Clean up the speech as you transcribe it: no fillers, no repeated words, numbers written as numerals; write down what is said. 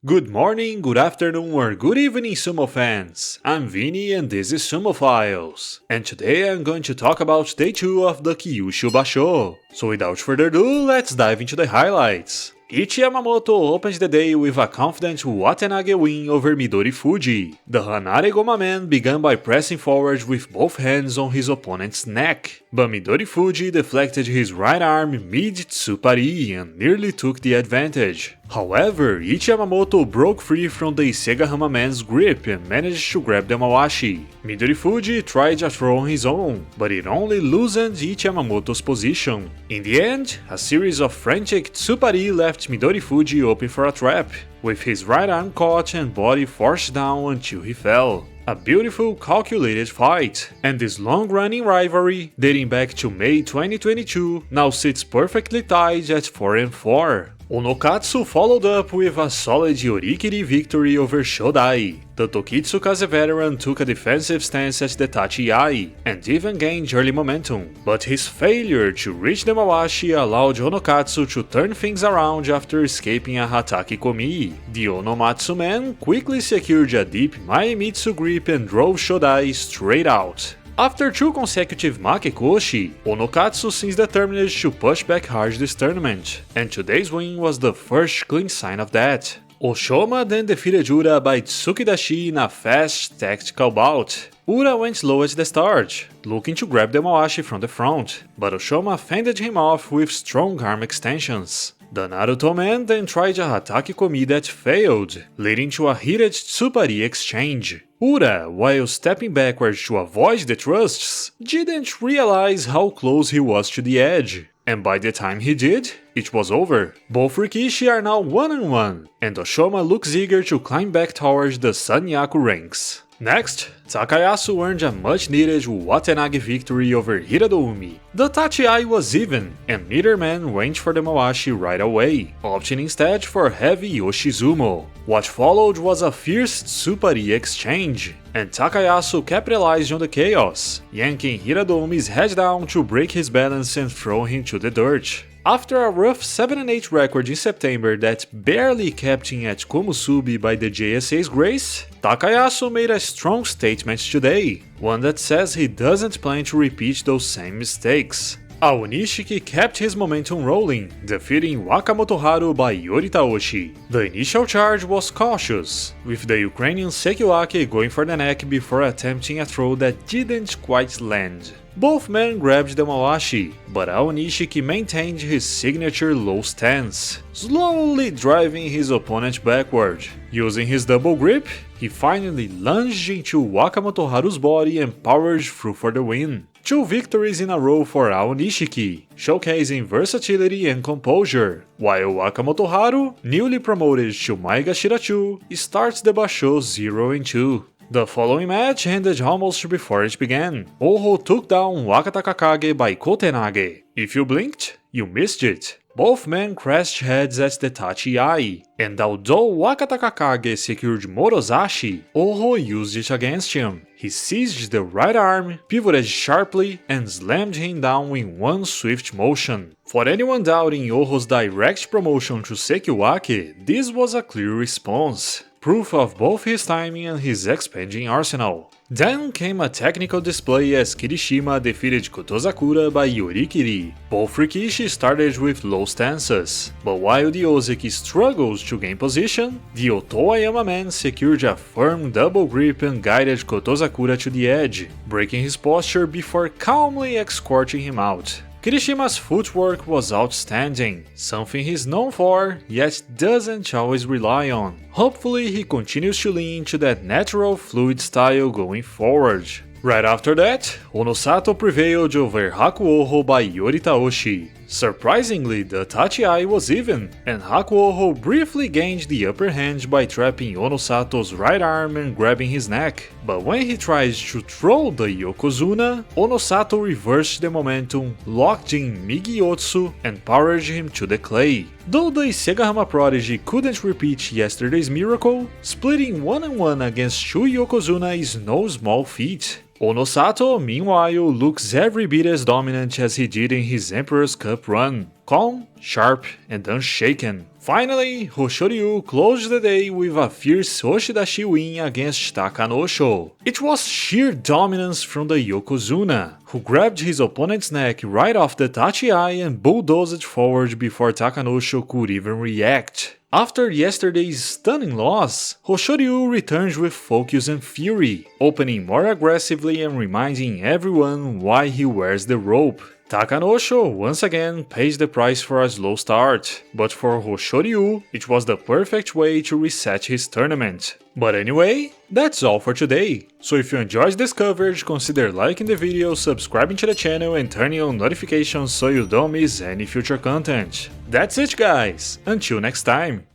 Good morning, good afternoon, or good evening, Sumo fans! I'm Vini and this is Sumo Files. And today I'm going to talk about Day 2 of the Kyushu Basho. So without further ado, let's dive into the highlights. Ichiyamamoto opened the day with a confident Watanage win over Midorifuji. The Hanare Goma man began by pressing forward with both hands on his opponent's neck, but Midorifuji deflected his right arm mid-tsupari and nearly took the advantage. However, Ichiyamamoto broke free from the Isegahama man's grip and managed to grab the Mawashi. Midorifuji tried a throw on his own, but it only loosened Ichiyamamoto's position. In the end, a series of frantic tsupari left Midorifuji open for a trap, with his right arm caught and body forced down until he fell. A beautiful, calculated fight, and this long-running rivalry, dating back to May 2022, now sits perfectly tied at 4-4. Onokatsu followed up with a solid Yorikiri victory over Shodai. The Tokitsukaze veteran took a defensive stance at the Tachi-ai, and even gained early momentum, but his failure to reach the Mawashi allowed Onokatsu to turn things around after escaping a Hataki Komi. The Onomatsu man quickly secured a deep Maemitsu grip and drove Shodai straight out. After two consecutive Makekoshi, Onokatsu seems determined to push back hard this tournament, and today's win was the first clean sign of that. Oshoma then defeated Ura by Tsukidashi in a fast, tactical bout. Ura went low at the start, looking to grab the Mawashi from the front, but Oshoma fended him off with strong arm extensions. The Naruto man then tried a Hataki Komi that failed, leading to a heated Tsupari exchange. Ura, while stepping backwards to avoid the thrusts, didn't realize how close he was to the edge, and by the time he did, it was over. Both Rikishi are now 1-1, and Oshoma looks eager to climb back towards the Sanyaku ranks. Next, Takayasu earned a much-needed Watanage victory over Hiradoumi. The Tachi-ai was even, and neither man went for the Mawashi right away, opting instead for heavy Yoshizumo. What followed was a fierce Tsupari exchange, and Takayasu capitalized on the chaos, yanking Hiradoumi's head down to break his balance and throw him to the dirt. After a rough 7-8 record in September that barely kept him at Komusubi by the JSA's grace, Takayasu made a strong statement today, one that says he doesn't plan to repeat those same mistakes. Aonishiki kept his momentum rolling, defeating Wakamoto by yoritaoshi. The initial charge was cautious, with the Ukrainian Sekiwake going for the neck before attempting a throw that didn't quite land. Both men grabbed the Mawashi, but Aonishiki maintained his signature low stance, slowly driving his opponent backward. Using his double grip, he finally lunged into Wakamoto's body and powered through for the win. 2 victories in a row for Aonishiki, showcasing versatility and composure, while Wakamoto, newly promoted to Maiga Shirachu, starts the Basho 0-2. The following match ended almost before it began. Oho took down Wakatakakage by kotenage. If you blinked, you missed it. Both men crashed heads at the Tachi-ai, and although Wakatakakage secured Morozashi, Oho used it against him. He seized the right arm, pivoted sharply, and slammed him down in one swift motion. For anyone doubting Oho's direct promotion to Sekiwake, this was a clear response, proof of both his timing and his expanding arsenal. Then came a technical display as Kirishima defeated Kotozakura by Yorikiri. Both Rikishi started with low stances, but while the Ozeki struggles to gain position, the Otoayama man secured a firm double grip and guided Kotozakura to the edge, breaking his posture before calmly escorting him out. Kirishima's footwork was outstanding, something he's known for, yet doesn't always rely on. Hopefully he continues to lean to that natural fluid style going forward. Right after that, Onosato prevailed over Hakuoho by yoritaoshi. Surprisingly, the Tachi-ai was even, and Hakuoho briefly gained the upper hand by trapping Onosato's right arm and grabbing his neck. But when he tried to throw the Yokozuna, Onosato reversed the momentum, locked in Migiyotsu, and powered him to the clay. Though the Isegahama prodigy couldn't repeat yesterday's miracle, splitting 1-1 against 2 Yokozuna is no small feat. Onosato, meanwhile, looks every bit as dominant as he did in his Emperor's Cup run. Calm, sharp, and unshaken. Finally, Hoshoryu closed the day with a fierce Oshidashi win against Takanosho. It was sheer dominance from the Yokozuna, who grabbed his opponent's neck right off the tachi and bulldozed forward before Takanosho could even react. After yesterday's stunning loss, Hoshoryu returns with focus and fury, opening more aggressively and reminding everyone why he wears the rope. Takanosho once again pays the price for a slow start, but for Hoshoryu, it was the perfect way to reset his tournament. But anyway, that's all for today. So if you enjoyed this coverage, consider liking the video, subscribing to the channel and turning on notifications so you don't miss any future content. That's it guys, until next time!